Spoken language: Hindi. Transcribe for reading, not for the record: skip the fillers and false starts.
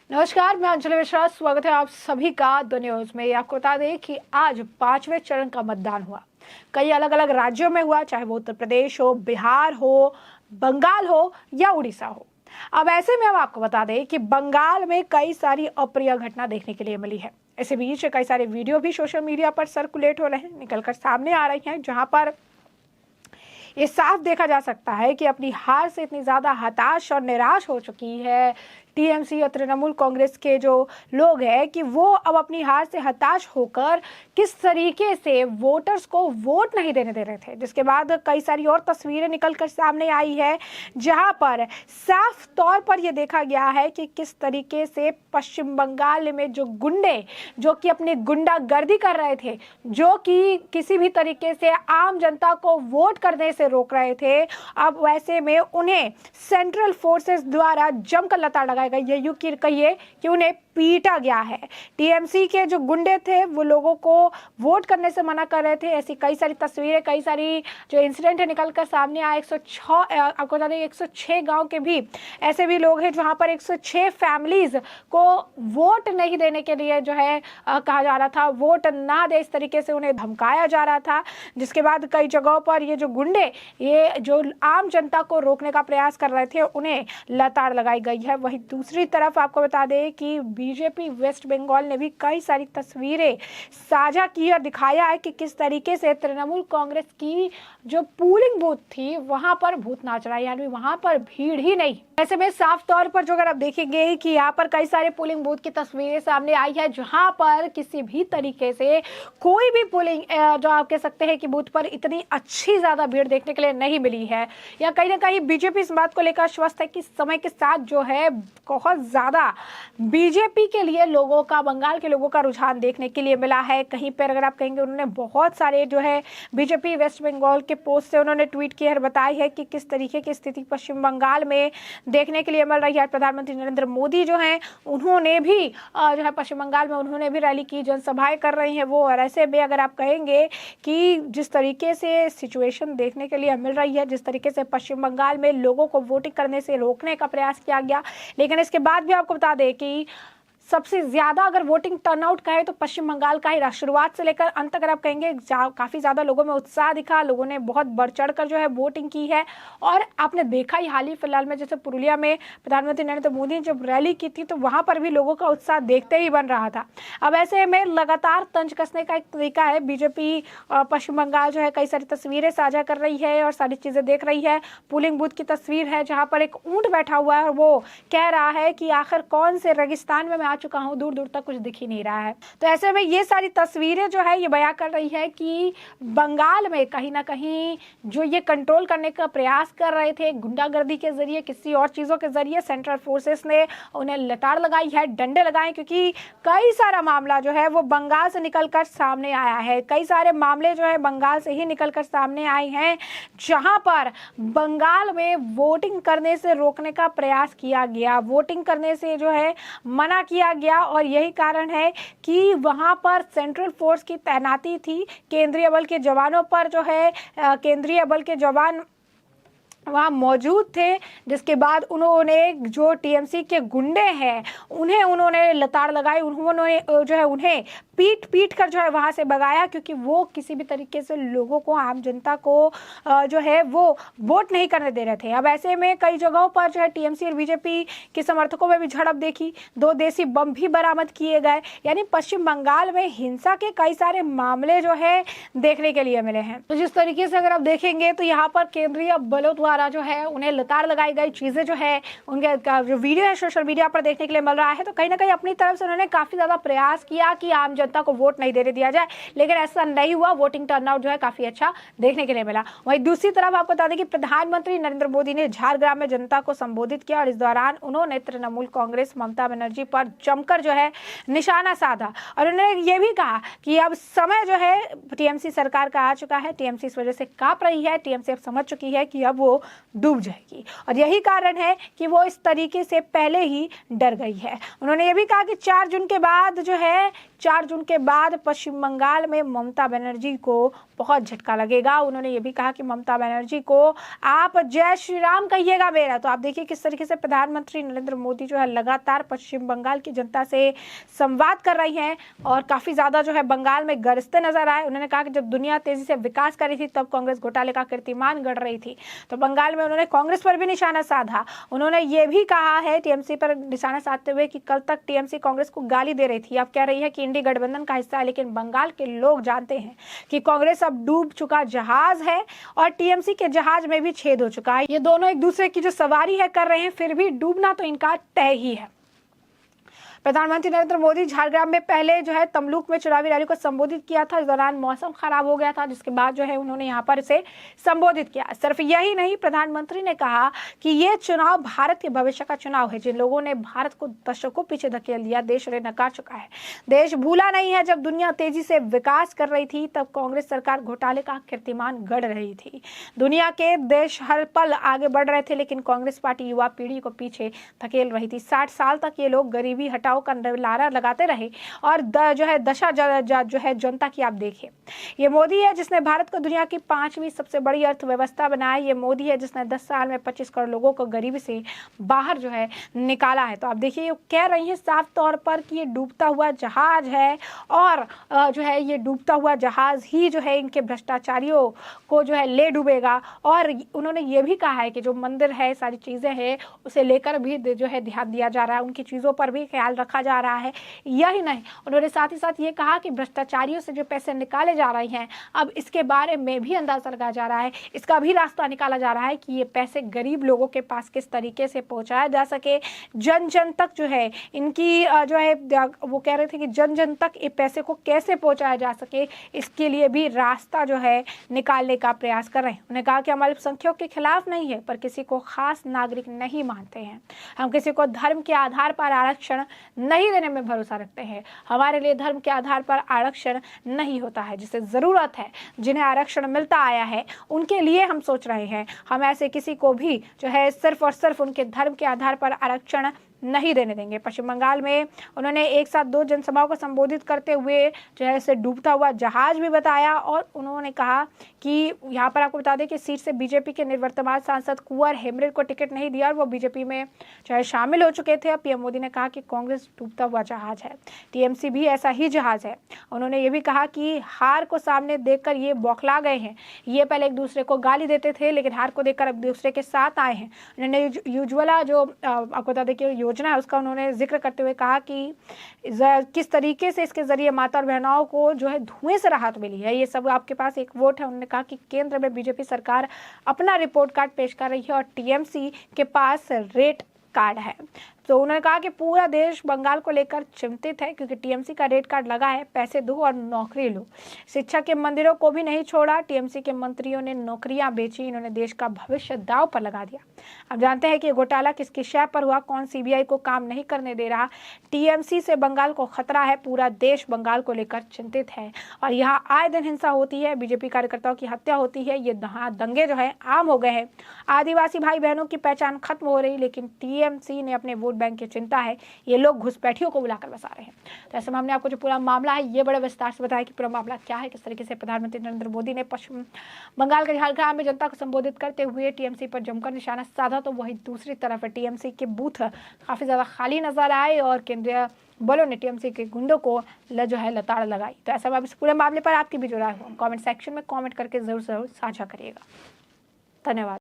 नमस्कार, मैं अंजलि मिश्रा। स्वागत है आप सभी का द न्यूज में। आपको बता दें कि आज 5वें चरण का मतदान हुआ। कई अलग अलग राज्यों में हुआ, चाहे वो उत्तर प्रदेश हो, बिहार हो, बंगाल हो या उड़ीसा हो। अब ऐसे में हम आपको बता दें कि बंगाल में कई सारी अप्रिय घटना देखने के लिए मिली है। इसी बीच कई सारे वीडियो भी सोशल मीडिया पर सर्कुलेट हो रहे हैं, निकलकर सामने आ रही हैं, जहां पर ये साफ देखा जा सकता है कि अपनी हार से इतनी ज्यादा हताश और निराश हो चुकी है टीएमसी और तृणमूल कांग्रेस के जो लोग हैं कि वो अब अपनी हार से हताश होकर किस तरीके से वोटर्स को वोट नहीं देने दे रहे थे। जिसके बाद कई सारी और तस्वीरें निकलकर सामने आई है, जहां पर साफ तौर पर यह देखा गया है कि किस तरीके से पश्चिम बंगाल में जो गुंडे जो कि अपनी गुंडागर्दी कर रहे थे, जो कि किसी भी तरीके से आम जनता को वोट करने से रोक रहे थे, अब वैसे में उन्हें सेंट्रल फोर्सेस द्वारा जमकर लताड़ लगाई गई। ये यूं कहिए कि उन्हें पीटा गया है। टीएमसी के जो गुंडे थे वो लोगों को वोट करने से मना कर रहे थे। ऐसी कई सारी तस्वीरें, कई सारी जो इंसिडेंट है निकलकर सामने आए। 106 आपको बता दें 106 गांव के भी ऐसे भी लोग हैं जहां पर 106 फैमिलीज को वोट नहीं देने के लिए जो है कहा जा रहा था, वोट ना दे, इस तरीके से उन्हें धमकाया जा रहा था। जिसके बाद कई जगहों पर ये जो गुंडे ये जो आम जनता को रोकने का प्रयास कर रहे थे उन्हें लताड़ लगाई गई है। वहीं दूसरी तरफ आपको बता दें कि बीजेपी वेस्ट बंगाल ने भी कई सारी तस्वीरें साझा की और दिखाया है कि किस तरीके से तृणमूल कांग्रेस की जो पोलिंग बूथ थी वहां पर भूत नाच रहा है, यानी वहां पर भीड़ ही नहीं। ऐसे में साफ तौर पर जो अगर आप देखेंगे कि यहाँ पर कई सारे पोलिंग बूथ की तस्वीरें सामने आई है, जहां पर किसी भी तरीके से कोई भी पोलिंग जो आप कह सकते हैं कि बूथ पर इतनी अच्छी ज्यादा भीड़ देखने के लिए नहीं मिली है। या कहीं ना कहीं बीजेपी इस बात को लेकर आश्वस्त है कि समय के साथ जो है बहुत ज्यादा बीजेपी के लिए लोगों का, बंगाल के लोगों का रुझान देखने के लिए मिला है। कहीं पर अगर आप कहेंगे उन्होंने बहुत सारे जो है बीजेपी वेस्ट बंगाल के पोस्ट से उन्होंने ट्वीट किए और बताई है कि किस तरीके की स्थिति पश्चिम बंगाल में देखने के लिए मिल रही है। प्रधानमंत्री नरेंद्र मोदी जो हैं उन्होंने भी जो है पश्चिम बंगाल में उन्होंने भी रैली की, जनसभाएं कर रही हैं वो। और ऐसे में अगर आप कहेंगे कि जिस तरीके से सिचुएशन देखने के लिए मिल रही है, जिस तरीके से पश्चिम बंगाल में लोगों को वोटिंग करने से रोकने का प्रयास किया गया, लेकिन इसके बाद भी आपको बता दें कि सबसे ज्यादा अगर वोटिंग टर्नआउट का है तो पश्चिम बंगाल का ही रहा। शुरुआत से लेकर अंत अगर आप कहेंगे काफी ज्यादा लोगों में उत्साह दिखा, लोगों ने बहुत बढ़ चढ़कर जो है वोटिंग की है। और आपने देखा ही हाल ही फिलहाल में जैसे पुरुलिया में प्रधानमंत्री नरेंद्र मोदी ने जब रैली की थी तो वहां पर भी लोगों का उत्साह देखते ही बन रहा था। अब ऐसे में लगातार तंज कसने का एक तरीका है। बीजेपी पश्चिम बंगाल जो है कई सारी तस्वीरें साझा कर रही है और सारी चीजें देख रही है। पोलिंग बूथ की तस्वीर है जहां पर एक ऊंट बैठा हुआ है और वो कह रहा है कि आखिर कौन से रेगिस्तान में मैं चुका हूं, दूर दूर तक कुछ दिख ही नहीं रहा है। तो ऐसे में ये सारी तस्वीरें जो है ये बयां कर रही है कि बंगाल में कहीं ना कहीं जो ये कंट्रोल करने का प्रयास कर रहे थे गुंडागर्दी के जरिए, किसी और चीजों के जरिए, सेंट्रल फोर्सेस ने उन्हें लताड़ लगाई है, डंडे लगाए, क्योंकि कई सारा मामला जो है वो बंगाल से निकलकर सामने आया है। कई सारे मामले जो है बंगाल से ही निकलकर सामने आए हैं, जहां पर बंगाल में वोटिंग करने से रोकने का प्रयास किया गया, वोटिंग करने से जो है मना किया गया। और यही कारण है कि वहां पर सेंट्रल फोर्स की तैनाती थी, केंद्रीय बल के जवानों पर जो है केंद्रीय बल के जवान वहाँ मौजूद थे। जिसके बाद उन्होंने जो टीएमसी के गुंडे हैं उन्होंने लताड़ लगाई, उन्होंने जो है उन्हें पीट कर जो है वहाँ से भगाया, क्योंकि वो किसी भी तरीके से लोगों को, आम जनता को जो है वो वोट नहीं करने दे रहे थे। अब ऐसे में कई जगहों पर जो है टीएमसी और बीजेपी के समर्थकों में भी झड़प देखी, 2 देसी बम भी बरामद किए गए। यानी पश्चिम बंगाल में हिंसा के कई सारे मामले जो है देखने के लिए मिले हैं। तो जिस तरीके से अगर आप देखेंगे तो यहाँ पर केंद्रीय बलों द्वारा जो है उन्हें लताड़ लगाई गई चीजें जो है उनके जो वीडियो है सोशल मीडिया पर देखने के लिए मिल रहा है। तो कहीं ना कहीं अपनी तरफ से उन्होंने काफी ज्यादा प्रयास किया कि आम जनता को वोट नहीं देने दिया जाए, लेकिन ऐसा नहीं हुआ। वोटिंग टर्नआउट जो है काफी अच्छा देखने के लिए मिला। वहीं दूसरी तरफ आपको बता दें कि प्रधानमंत्री नरेंद्र मोदी ने झारग्राम में जनता को संबोधित किया और इस दौरान उन्होंने तृणमूल कांग्रेस ममता बनर्जी पर जमकर जो है निशाना साधा और उन्होंने ये भी कहा कि अब समय जो है टीएमसी सरकार का आ चुका है, टीएमसी इस वजह से कांप रही है, टीएमसी अब समझ चुकी है कि अब वो वो डूब जाएगी और यही कारण है कि वो इस तरीके से पहले ही डर गई है। उन्होंने ये भी कहा कि 4 जून के बाद पश्चिम बंगाल में ममता बनर्जी को बहुत झटका लगेगा। उन्होंने ये भी कहा कि ममता बनर्जी को आप जय श्री राम कहिएगा मेरा। तो आप देखिए किस तरीके से प्रधानमंत्री नरेंद्र मोदी जो है लगातार पश्चिम बंगाल की जनता से संवाद कर रही हैं और काफी ज्यादा जो है बंगाल में गरजते नजर आए। उन्होंने कहा कि जब दुनिया तेजी से विकास कर रही थी तब कांग्रेस घोटाले का कीर्तिमान गढ़ रही थी, तो बंगाल में उन्होंने कांग्रेस पर भी निशाना साधा। उन्होंने ये भी कहा है टीएमसी पर निशाना साधते हुए कि कल तक टीएमसी कांग्रेस को गाली दे रही थी, अब कह रही है कि इंडी गठबंधन का हिस्सा है, लेकिन बंगाल के लोग जानते हैं कि कांग्रेस अब डूब चुका जहाज है और टीएमसी के जहाज में भी छेद हो चुका है। ये दोनों एक दूसरे की जो सवारी है कर रहे हैं, फिर भी डूबना तो इनका तय ही है। प्रधानमंत्री नरेंद्र मोदी झारग्राम में पहले जो है तमलुक में चुनावी रैली को संबोधित किया था। इस दौरान मौसम खराब हो गया था, जिसके बाद जो है उन्होंने यहाँ पर इसे संबोधित किया। सिर्फ यही नहीं, प्रधानमंत्री ने कहा कि ये चुनाव भारत के भविष्य का चुनाव है। जिन लोगों ने भारत को दशकों पीछे धकेल दिया, देश उन्हें नकार चुका है। देश भूला नहीं है, जब दुनिया तेजी से विकास कर रही थी तब कांग्रेस सरकार घोटाले का कीर्तिमान गढ़ रही थी। दुनिया के देश हर पल आगे बढ़ रहे थे, लेकिन कांग्रेस पार्टी युवा पीढ़ी को पीछे धकेल रही थी। 60 साल तक ये लोग गरीबी हटाओ का नारा लगाते रहे और जो है दशा जो है जनता की आप देखिए। ये मोदी है जिसने भारत को दुनिया की 5वीं सबसे बड़ी अर्थव्यवस्था बनाया। ये मोदी है जिसने 10 साल में 25 करोड़ लोगों को गरीबी से बाहर जो है निकाला है। तो आप देखिए ये कह रही है साफ तौर पर कि ये डूबता हुआ जहाज है और जो है ये डूबता हुआ जहाज ही जो है इनके भ्रष्टाचारियों को जो है ले डूबेगा। और उन्होंने ये भी कहा है कि जो मंदिर है, सारी चीजें हैं, उसे लेकर भी जो है ध्यान दिया जा रहा है, उनकी चीजों पर भी ख्याल रखा जा रहा है। यही नहीं, उन्होंने साथ ही साथ ये कहा कि भ्रष्टाचारियों से जो पैसे निकाले जा रहे हैं, अब इसके बारे में भी अंदाजा लगाया जा रहा है, इसका भी रास्ता निकाला जा रहा है कि ये पैसे गरीब लोगों के पास किस तरीके से पहुंचाया जा सके। जन जन तक जो है इनकी जो है वो कह रहे थे कि जन जन तक ये पैसे को कैसे पहुंचाया जा सके, इसके लिए भी रास्ता जो है निकालने का प्रयास कर रहे हैं। उन्होंने कहा कि हम अल्पसंख्यकों के खिलाफ नहीं है, पर किसी को खास नागरिक नहीं मानते हैं। हम किसी को धर्म के आधार पर आरक्षण नहीं देने में भरोसा रखते हैं। हमारे लिए धर्म के आधार पर आरक्षण नहीं होता है, जिसे जरूरत है, जिन्हें आरक्षण मिलता आया है, उनके लिए हम सोच रहे हैं। हम ऐसे किसी को भी जो है सिर्फ और सिर्फ उनके धर्म के आधार पर आरक्षण नहीं देने देंगे। पश्चिम बंगाल में उन्होंने एक साथ 2 जनसभाओं को संबोधित करते हुए जो है इसे डूबता हुआ जहाज भी बताया और उन्होंने कहा कि यहाँ पर आपको बता दें कि सीट से बीजेपी के निवर्तमान सांसद कुंवर हेमब्रम को टिकट नहीं दिया और वो बीजेपी में जो है शामिल हो चुके थे। पीएम मोदी ने कहा कि कांग्रेस डूबता हुआ जहाज है, टीएमसी भी ऐसा ही जहाज है। उन्होंने ये भी कहा कि हार को सामने देखकर ये बौखला गए हैं। ये पहले एक दूसरे को गाली देते थे, लेकिन हार को देखकर अब दूसरे के साथ आए हैं। उन्होंने उज्ज्वला जो आपको बता दें कि योजना है उसका उन्होंने जिक्र करते हुए कहा कि किस तरीके से इसके जरिए माता और बहनों को जो है धुएं से राहत मिली है। ये सब आपके पास एक वोट है। उन्होंने कहा कि केंद्र में बीजेपी सरकार अपना रिपोर्ट कार्ड पेश कर रही है और टीएमसी के पास रेट कार्ड है। तो उन्होंने कहा कि पूरा देश बंगाल को लेकर चिंतित है, क्योंकि टीएमसी का रेट कार्ड लगा है, पैसे दो और नौकरी लो। शिक्षा के मंदिरों को भी नहीं छोड़ा, टीएमसी के मंत्रियों ने नौकरियां बेची, इन्होंने देश का भविष्य दांव पर लगा दिया। अब जानते हैं कि घोटाला किसकी शय पर हुआ, कौन सीबीआई को काम नहीं करने दे रहा। टीएमसी से बंगाल को खतरा है, पूरा देश बंगाल को लेकर चिंतित है और यहाँ आए दिन हिंसा होती है, बीजेपी कार्यकर्ताओं की हत्या होती है। ये दंगे जो है आम हो गए हैं। आदिवासी भाई बहनों की पहचान खत्म हो रही, लेकिन टीएमसी ने अपने वोट बैंक की चिंता है, ये लोग घुसपैठियों को बुलाकर बसा रहे हैं। तो ऐसे में हमने आपको जो पूरा मामला है ये बड़े विस्तार से बताया कि पूरा मामला क्या है, किस तरीके से प्रधानमंत्री नरेंद्र मोदी ने पश्चिम बंगाल के झारग्राम में जनता को संबोधित करते हुए टीएमसी पर जमकर निशाना साधा। तो वही दूसरी तरफ टीएमसी के बूथ काफी ज्यादा खाली नजर आए और केंद्रीय बलों ने टीएमसी के गुंडों को जो है लताड़ लगाई। तो ऐसा में इस पूरे मामले पर आपकी भी जो राय हो कमेंट सेक्शन में कमेंट करके जरूर साझा करिएगा। धन्यवाद।